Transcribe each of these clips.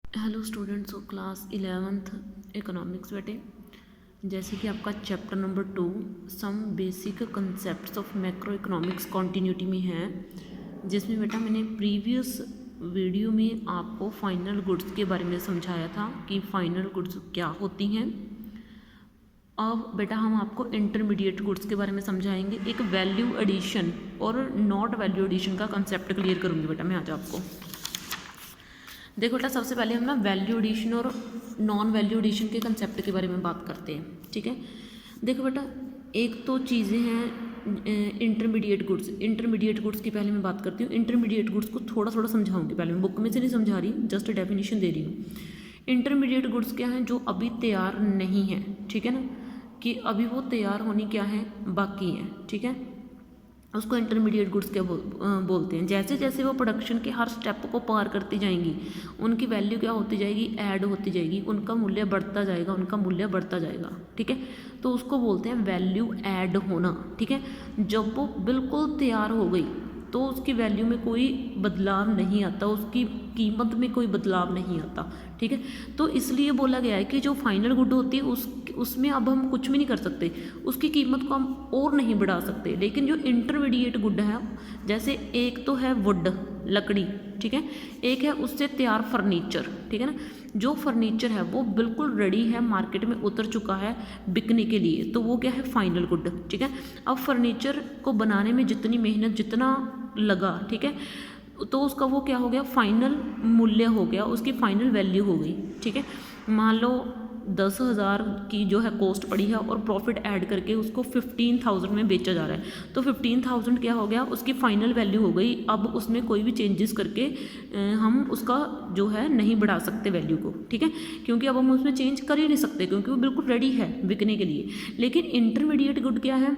Hello students of class 11th economics बेटे। जैसे कि आपका chapter number 2 some basic concepts of macro economics continuity में है, जिसमें बेटा मैंने प्रीवियस वीडियो में आपको फाइनल गुड्स के बारे में समझाया था कि फाइनल गुड्स क्या होती हैं। अब बेटा हम आपको इंटरमीडिएट गुड्स के बारे में समझाएंगे। एक वैल्यू एडिशन और नॉट वैल्यू एडिशन का कंसेप्ट क्लियर करूँगी बेटा मैं आज आपको। देखो बेटा, सबसे पहले हम ना वैल्यू एडिशन और नॉन वैल्यू एडिशन के कंसेप्ट के बारे में बात करते हैं, ठीक है। देखो बेटा, एक तो चीज़ें हैं इंटरमीडिएट गुड्स। इंटरमीडिएट गुड्स की पहले मैं बात करती हूँ। इंटरमीडिएट गुड्स को थोड़ा थोड़ा समझाऊंगी, पहले मैं बुक में से नहीं समझा रही, जस्ट डेफिनेशन दे रही हूँ। इंटरमीडिएट गुड्स क्या हैं? जो अभी तैयार नहीं है, ठीक है ना, कि अभी वो तैयार होनी क्या है, बाकी हैं, ठीक है। उसको इंटरमीडिएट गुड्स क्या बोलते हैं। जैसे जैसे वो प्रोडक्शन के हर स्टेप को पार करती जाएंगी, उनकी वैल्यू क्या होती जाएगी, ऐड होती जाएगी, उनका मूल्य बढ़ता जाएगा, उनका मूल्य बढ़ता जाएगा, ठीक है। तो उसको बोलते हैं वैल्यू ऐड होना, ठीक है। जब वो बिल्कुल तैयार हो गई तो उसकी वैल्यू में कोई बदलाव नहीं आता, उसकी कीमत में कोई बदलाव नहीं आता, ठीक है। तो इसलिए बोला गया है कि जो फाइनल गुड होती है उसमें अब हम कुछ भी नहीं कर सकते, उसकी कीमत को हम और नहीं बढ़ा सकते। लेकिन जो इंटरमीडिएट गुड है, जैसे एक तो है वुड, लकड़ी, ठीक है, एक है उससे तैयार फर्नीचर, ठीक है ना। जो फर्नीचर है वो बिल्कुल रेडी है, मार्केट में उतर चुका है बिकने के लिए, तो वो क्या है, फाइनल गुड, ठीक है। अब फर्नीचर को बनाने में जितनी मेहनत, जितना लगा, ठीक है, तो उसका वो क्या हो गया, फाइनल मूल्य हो गया, उसकी फाइनल वैल्यू हो गई, ठीक है। मान लो 10,000 की जो है कॉस्ट पड़ी है और प्रॉफिट ऐड करके उसको 15,000 में बेचा जा रहा है, तो 15,000 क्या हो गया, उसकी फाइनल वैल्यू हो गई। अब उसमें कोई भी चेंजेस करके हम उसका जो है नहीं बढ़ा सकते वैल्यू को, ठीक है, क्योंकि अब हम उसमें चेंज कर ही नहीं सकते, क्योंकि वो बिल्कुल रेडी है बिकने के लिए। लेकिन इंटरमीडिएट गुड क्या है,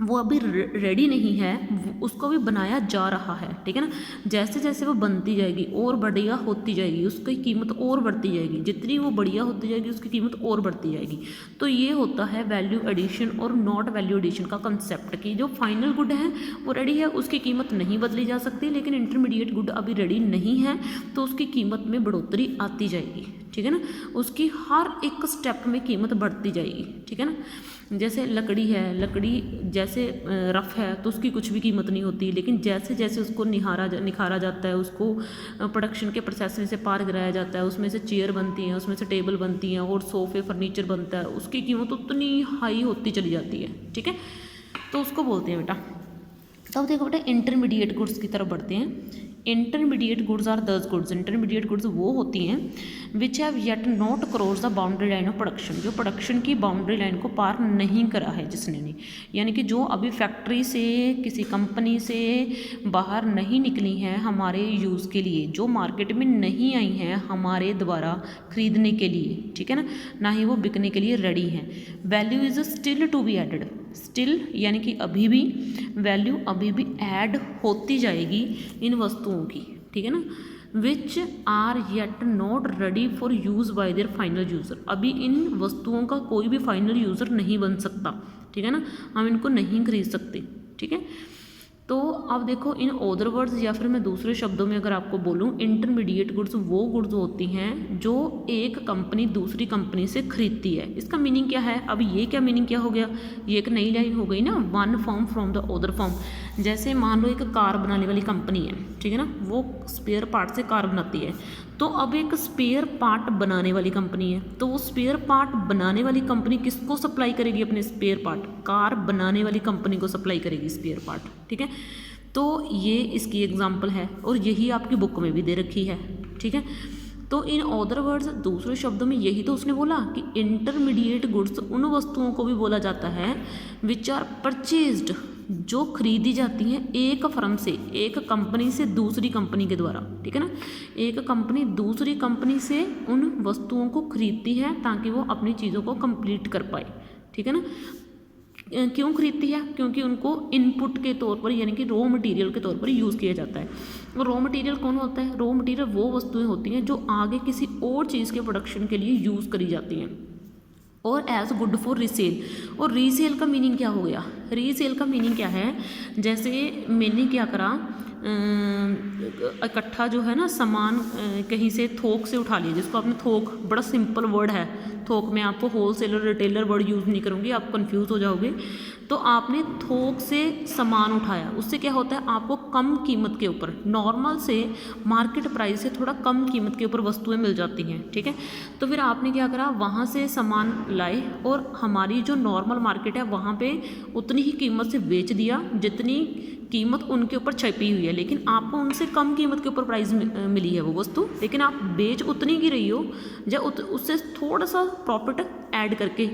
वो अभी रेडी नहीं है, उसको भी बनाया जा रहा है, ठीक है ना। जैसे जैसे वो बनती जाएगी और बढ़िया होती जाएगी, उसकी कीमत और बढ़ती जाएगी, जितनी वो बढ़िया होती जाएगी उसकी कीमत और बढ़ती जाएगी। तो ये होता है वैल्यू एडिशन और नॉट वैल्यू एडिशन का कंसेप्ट, कि जो फाइनल गुड है वो रेडी है, उसकी कीमत नहीं बदली जा सकती। लेकिन इंटरमीडिएट गुड अभी रेडी नहीं है, तो उसकी कीमत में बढ़ोतरी आती जाएगी, ठीक है ना। उसकी हर एक स्टेप में कीमत बढ़ती जाएगी, ठीक है ना। जैसे लकड़ी है, लकड़ी जैसे रफ़ है तो उसकी कुछ भी कीमत नहीं होती, लेकिन जैसे जैसे उसको निखारा जाता है, उसको प्रोडक्शन के प्रोसेस में से पार कराया जाता है, उसमें से चेयर बनती हैं, उसमें से टेबल बनती हैं और सोफ़े फर्नीचर बनता है, उसकी कीमत उतनी हाई होती चली जाती है, ठीक है। तो उसको बोलते हैं बेटा। तब देखो बेटा, इंटरमीडिएट गुड्स की तरफ बढ़ते हैं। इंटरमीडिएट गुड्स आर दस गुड्स। इंटरमीडिएट गुड्स वो होती हैं which have yet not cross the boundary line of production, जो प्रोडक्शन की बाउंड्री लाइन को पार नहीं करा है जिसने नहीं, यानी कि जो अभी फैक्ट्री से, किसी कंपनी से बाहर नहीं निकली हैं हमारे यूज़ के लिए, जो मार्केट में नहीं आई हैं हमारे द्वारा खरीदने के लिए, ठीक है ना, ना ही वो बिकने के लिए रेडी हैं। Value is still to be added. Still यानी कि अभी भी वैल्यू अभी भी ऐड होती जाएगी इन वस्तुओं की, ठीक है ना। Which are yet not ready for use by their final user. अभी इन वस्तुओं का कोई भी फाइनल यूज़र नहीं बन सकता, ठीक है ना, हम इनको नहीं खरीद सकते, ठीक है। तो अब देखो, इन अदर वर्ड्स या फिर मैं दूसरे शब्दों में अगर आपको बोलूँ, इंटरमीडिएट गुड्स वो गुड्स होती हैं जो एक कंपनी दूसरी कंपनी से खरीदती है। इसका मीनिंग क्या है, अब ये क्या मीनिंग क्या हो गया, ये एक नई लाइन हो गई ना, one form from the other form. जैसे मान लो एक कार बनाने वाली कंपनी है, ठीक है ना, वो स्पेयर पार्ट से कार बनाती है, तो अब एक स्पेयर पार्ट बनाने वाली कंपनी है, तो वो स्पेयर पार्ट बनाने वाली कंपनी किसको सप्लाई करेगी अपने स्पेयर पार्ट, कार बनाने वाली कंपनी को सप्लाई करेगी स्पेयर पार्ट, ठीक है। तो ये इसकी एग्जांपल है और यही आपकी बुक में भी दे रखी है, ठीक है। तो इन अदर वर्ड्स, दूसरे शब्दों में यही तो उसने बोला कि इंटरमीडिएट गुड्स उन वस्तुओं को भी बोला जाता है विच आर परचेज्ड, जो खरीदी जाती हैं एक फर्म से, एक कंपनी से दूसरी कंपनी के द्वारा, ठीक है ना। एक कंपनी दूसरी कंपनी से उन वस्तुओं को खरीदती है ताकि वो अपनी चीज़ों को कंप्लीट कर पाए, ठीक है ना। क्यों खरीदती है, क्योंकि उनको इनपुट के तौर पर, यानी कि रॉ मटेरियल के तौर पर यूज़ किया जाता है। और रॉ मटेरियल कौन होता है, रॉ मटेरियल वो वस्तुएं होती हैं जो आगे किसी और चीज़ के प्रोडक्शन के लिए यूज़ करी जाती हैं, और एज गुड फॉर रीसेल। और रीसेल का मीनिंग क्या हो गया, रीसेल का मीनिंग क्या है, जैसे मैंने क्या करा, इकट्ठा जो है ना सामान कहीं से थोक से उठा लिया, जिसको आपने थोक, बड़ा सिंपल वर्ड है थोक, मैं आपको होलसेलर रिटेलर वर्ड यूज़ नहीं करूँगी, आप कंफ्यूज हो जाओगे। तो आपने थोक से सामान उठाया, उससे क्या होता है, आपको कम कीमत के ऊपर, नॉर्मल से मार्केट प्राइस से थोड़ा कम कीमत के ऊपर वस्तुएं मिल जाती हैं, ठीक है। तो फिर आपने क्या करा, वहाँ से सामान लाए और हमारी जो नॉर्मल मार्केट है वहाँ पे उतनी ही कीमत से बेच दिया जितनी कीमत उनके ऊपर छपी हुई है, लेकिन आपको उनसे कम कीमत के ऊपर प्राइस मिली है वो वस्तु, लेकिन आप बेच उतनी की रही हो या उससे थोड़ा सा प्रॉफिट ऐड करके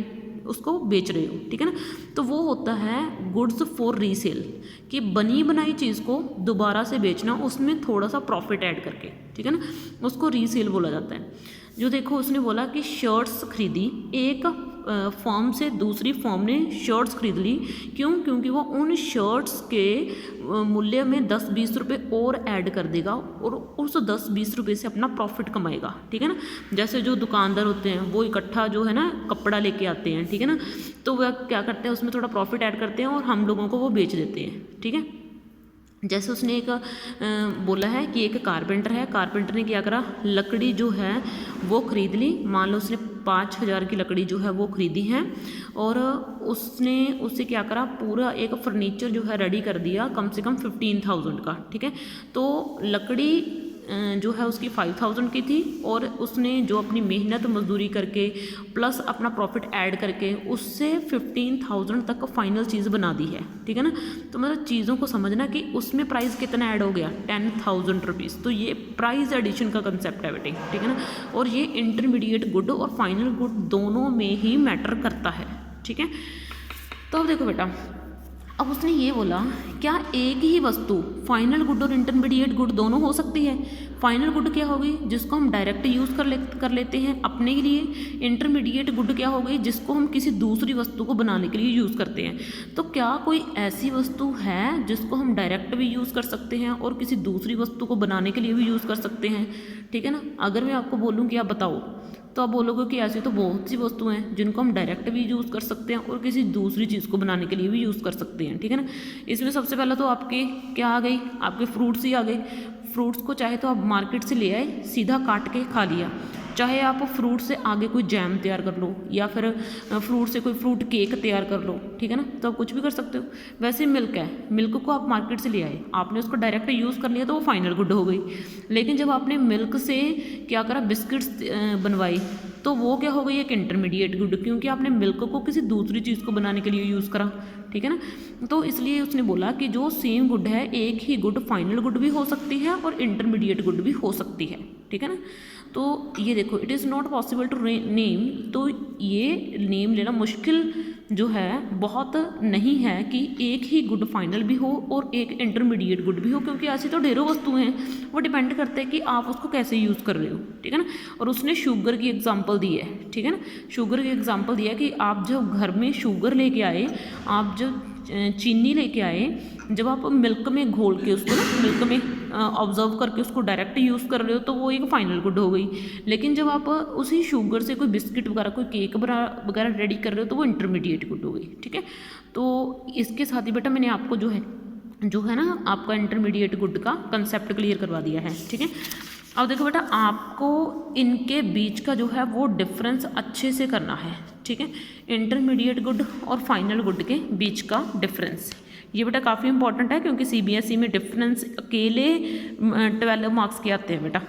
उसको बेच रहे हो, ठीक है ना। तो वो होता है गुड्स फॉर रीसेल, कि बनी बनाई चीज़ को दोबारा से बेचना, उसमें थोड़ा सा प्रॉफिट ऐड करके, ठीक है ना, उसको रीसेल बोला जाता है। जो देखो उसने बोला कि शर्ट्स खरीदी, एक फॉर्म से दूसरी फॉर्म ने शर्ट्स खरीद ली, क्यों, क्योंकि वो उन शर्ट्स के मूल्य में 10-20 रुपये और ऐड कर देगा और उस 10-20 रुपये से अपना प्रॉफिट कमाएगा, ठीक है ना। जैसे जो दुकानदार होते हैं वो इकट्ठा जो है ना कपड़ा लेके आते हैं, ठीक है ना, तो वह क्या करते हैं, उसमें थोड़ा प्रॉफिट ऐड करते हैं और हम लोगों को वो बेच देते हैं, ठीक है। जैसे उसने एक बोला है कि एक कारपेंटर है, कारपेंटर ने क्या करा, लकड़ी जो है वो ख़रीद ली, मान लो उसने 5,000 की लकड़ी जो है वो ख़रीदी है और उसने उससे क्या करा, पूरा एक फर्नीचर जो है रेडी कर दिया कम से कम 15,000 का, ठीक है। तो लकड़ी जो है उसकी 5,000 की थी और उसने जो अपनी मेहनत मजदूरी करके प्लस अपना प्रॉफिट ऐड करके उससे 15,000 तक फाइनल चीज़ बना दी है, ठीक है ना। तो मतलब चीज़ों को समझना कि उसमें प्राइस कितना ऐड हो गया, 10,000 रुपीज़। तो ये प्राइस एडिशन का कंसेप्ट है बेटे, ठीक है ना। और ये इंटरमीडिएट गुड और फाइनल गुड दोनों में ही मैटर करता है, ठीक है। तो अब देखो बेटा, अब उसने ये बोला, क्या एक ही वस्तु फाइनल गुड और इंटरमीडिएट गुड दोनों हो सकती है। फाइनल गुड क्या होगी, जिसको हम डायरेक्ट यूज़ कर लेते हैं अपने के लिए। इंटरमीडिएट गुड क्या हो गई, जिसको हम किसी दूसरी वस्तु को बनाने के लिए यूज़ करते हैं। तो क्या कोई ऐसी वस्तु है जिसको हम डायरेक्ट भी यूज़ कर सकते हैं और किसी दूसरी वस्तु को बनाने के लिए भी यूज़ कर सकते हैं, ठीक है ना। अगर मैं आपको बोलूँ कि आप बताओ, तो आप बोलोगे कि ऐसी तो बहुत सी वस्तुएं हैं जिनको हम डायरेक्ट भी यूज़ कर सकते हैं और किसी दूसरी चीज़ को बनाने के लिए भी यूज़ कर सकते हैं, ठीक है ना। इसमें सबसे पहले तो आपके क्या आ गई, आपके फ्रूट्स ही आ गए। फ्रूट्स को चाहे तो आप मार्केट से ले आए, सीधा काट के खा लिया, चाहे आप फ्रूट से आगे कोई जैम तैयार कर लो या फिर फ्रूट से कोई फ्रूट केक तैयार कर लो, ठीक है ना। तो आप कुछ भी कर सकते हो। वैसे मिल्क है, मिल्क को आप मार्केट से ले आए, आपने उसको डायरेक्ट यूज़ कर लिया तो वो फाइनल गुड हो गई। लेकिन जब आपने मिल्क से क्या करा, बिस्किट्स बनवाई, तो वो क्या हो गई, एक इंटरमीडिएट गुड, क्योंकि आपने मिल्क को किसी दूसरी चीज़ को बनाने के लिए यूज़ करा, ठीक है ना। तो इसलिए उसने बोला कि जो सेम गुड है, एक ही गुड फाइनल गुड भी हो सकती है और इंटरमीडिएट गुड भी हो सकती है, ठीक है ना। तो ये देखो, it is not possible to name, तो ये नेम लेना मुश्किल जो है बहुत नहीं है कि एक ही गुड फाइनल भी हो और एक इंटरमीडिएट गुड भी हो, क्योंकि ऐसी तो ढेरों वस्तुएं हैं, वो डिपेंड करते हैं कि आप उसको कैसे यूज़ कर रहे हो, ठीक है ना। और उसने शुगर की एग्जांपल दी है, ठीक है ना। शुगर की एग्जांपल दिया कि आप जब घर में शुगर लेके आए, आप जब चीनी लेके आए, जब आप मिल्क में घोल के उसको ना मिल्क में ऑब्जर्व करके उसको डायरेक्ट यूज़ कर रहे हो तो वो एक फाइनल गुड हो गई। लेकिन जब आप उसी शुगर से कोई बिस्किट वगैरह कोई केक वगैरह रेडी कर रहे हो तो वो इंटरमीडिएट गुड हो गई, ठीक है। तो इसके साथ ही बेटा मैंने आपको जो है ना आपका इंटरमीडिएट गुड का कंसेप्ट क्लियर करवा दिया है, ठीक है। अब देखो बेटा, आपको इनके बीच का जो है वो डिफरेंस अच्छे से करना है, ठीक है। इंटरमीडिएट गुड और फाइनल गुड के बीच का डिफरेंस, ये बेटा काफ़ी इंपॉर्टेंट है, क्योंकि CBSE में डिफरेंस अकेले 12 मार्क्स के आते हैं बेटा,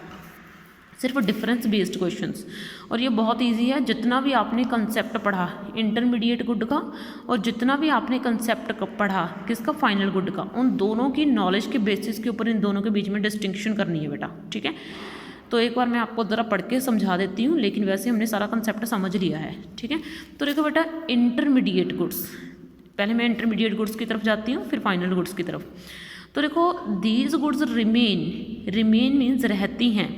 सिर्फ डिफरेंस बेस्ड क्वेश्चंस। और ये बहुत इजी है, जितना भी आपने कंसेप्ट पढ़ा इंटरमीडिएट गुड का और जितना भी आपने कंसेप्ट पढ़ा किसका, फाइनल गुड का, उन दोनों की नॉलेज के बेसिस के ऊपर इन दोनों के बीच में डिस्टिंक्शन करनी है बेटा, ठीक है। तो एक बार मैं आपको ज़रा पढ़ के समझा देती हूँ, लेकिन वैसे हमने सारा कंसेप्ट समझ लिया है, ठीक है। तो देखो बेटा, इंटरमीडिएट गुड्स, पहले मैं इंटरमीडिएट गुड्स की तरफ जाती हूँ, फिर फाइनल गुड्स की तरफ। तो देखो, दीज गुड्स रिमेन मीन्स रहती हैं,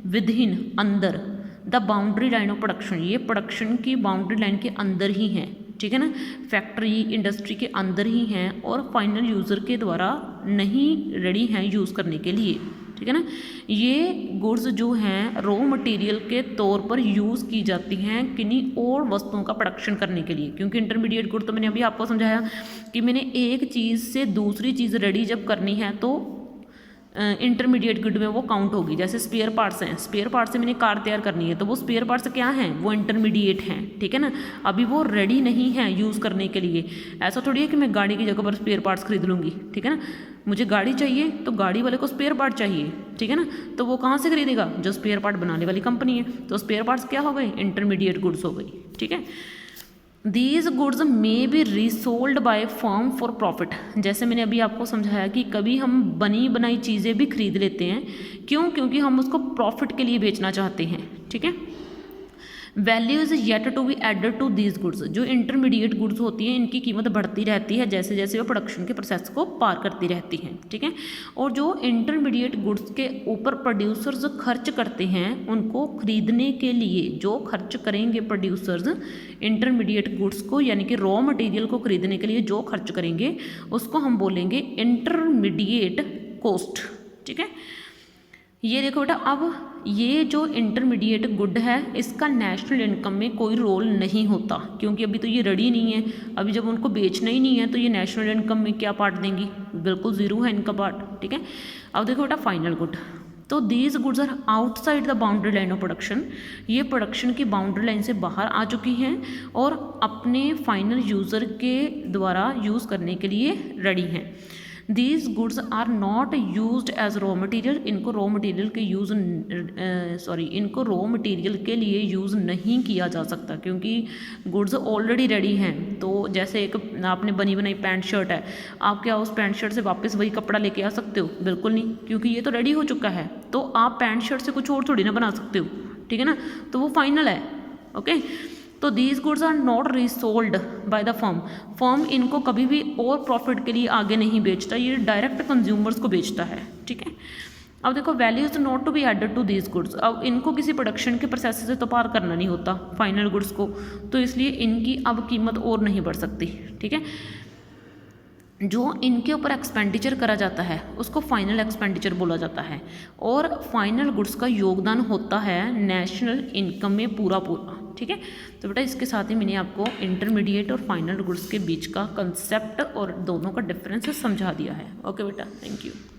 विदिन अंदर, the boundary line of production, ये प्रोडक्शन की बाउंड्री लाइन के अंदर ही हैं, ठीक है ना, फैक्ट्री इंडस्ट्री के अंदर ही हैं और फाइनल यूज़र के द्वारा नहीं रेडी हैं यूज़ करने के लिए, ठीक है ना। ये गुड्स जो हैं रॉ मटेरियल के तौर पर यूज़ की जाती हैं किन्हीं और वस्तुओं का प्रोडक्शन करने के लिए, क्योंकि इंटरमीडिएट गुड तो मैंने अभी आपको समझाया कि मैंने एक चीज़ से दूसरी चीज़ रेडी जब करनी है तो इंटरमीडिएट गुड में वो काउंट होगी। जैसे स्पेयर पार्ट्स हैं, स्पेयर पार्ट से मैंने कार तैयार करनी है तो वो स्पेयर पार्ट्स क्या हैं, वो इंटरमीडिएट हैं, ठीक है ना, अभी वो रेडी नहीं है यूज़ करने के लिए। ऐसा थोड़ी है कि मैं गाड़ी की जगह पर स्पेयर पार्ट्स खरीद लूँगी, ठीक है ना, मुझे गाड़ी चाहिए तो गाड़ी वाले को स्पेयर पार्ट चाहिए, ठीक है ना, तो वो कहाँ से खरीदेगा, जो स्पेयर पार्ट बनाने वाली कंपनी है। तो स्पेयर पार्ट्स क्या हो गए, इंटरमीडिएट गुड्स हो गई, ठीक है। These goods may be resold by firm for profit. जैसे मैंने अभी आपको समझाया कि कभी हम बनी बनाई चीज़ें भी खरीद लेते हैं, क्यों, क्योंकि हम उसको प्रॉफिट के लिए बेचना चाहते हैं, ठीक है। Value is yet to be added to these goods. जो इंटरमीडिएट गुड्स होती हैं इनकी कीमत बढ़ती रहती है जैसे जैसे वो प्रोडक्शन के प्रोसेस को पार करती रहती हैं, ठीक है। और जो इंटरमीडिएट गुड्स के ऊपर प्रोड्यूसर्स खर्च करते हैं उनको खरीदने के लिए जो खर्च करेंगे प्रोड्यूसर्स इंटरमीडिएट गुड्स को, यानी कि रॉ मटेरियल को खरीदने के लिए जो खर्च करेंगे उसको हम बोलेंगे इंटरमीडिएट कॉस्ट, ठीक है। ये देखो बेटा, अब ये जो इंटरमीडिएट गुड है इसका नेशनल इनकम में कोई रोल नहीं होता, क्योंकि अभी तो ये रेडी नहीं है, अभी जब उनको बेचना ही नहीं है तो ये नेशनल इनकम में क्या पार्ट देंगी, बिल्कुल ज़ीरो है इनका पार्ट, ठीक है। अब देखो बेटा फाइनल गुड, तो these goods are outside the boundary line of production. ये प्रोडक्शन की बाउंड्री लाइन से बाहर आ चुकी हैं और अपने फाइनल यूज़र के द्वारा यूज़ करने के लिए रेडी हैं। These goods are not used as raw material. इनको रॉ मटेरियल के इनको रॉ मटेरियल के लिए यूज़ नहीं किया जा सकता, क्योंकि गुड्स ऑलरेडी रेडी हैं। तो जैसे एक आपने बनी बनाई पैंट शर्ट है, आप क्या उस पैंट शर्ट से वापस वही कपड़ा लेके आ सकते हो, बिल्कुल नहीं, क्योंकि ये तो रेडी हो चुका है। तो आप पैंट शर्ट से कुछ और थोड़ी ना बना सकते हो, ठीक है ना, तो वो फाइनल है, ओके। तो these goods are not resold by the firm. Firm इनको कभी भी और प्रॉफिट के लिए आगे नहीं बेचता, ये डायरेक्ट कंज्यूमर्स को बेचता है, ठीक है। अब देखो value is not to be added to these goods. अब इनको किसी प्रोडक्शन के प्रोसेस से तो पार करना नहीं होता फाइनल गुड्स को, तो इसलिए इनकी अब कीमत और नहीं बढ़ सकती, ठीक है। जो इनके ऊपर एक्सपेंडिचर करा जाता है उसको फाइनल एक्सपेंडिचर बोला जाता है, और फाइनल गुड्स का योगदान होता है नेशनल इनकम में पूरा, ठीक है। तो बेटा इसके साथ ही मैंने आपको इंटरमीडिएट और फाइनल गुड्स के बीच का कंसेप्ट और दोनों का डिफरेंस समझा दिया है। ओके बेटा, थैंक यू।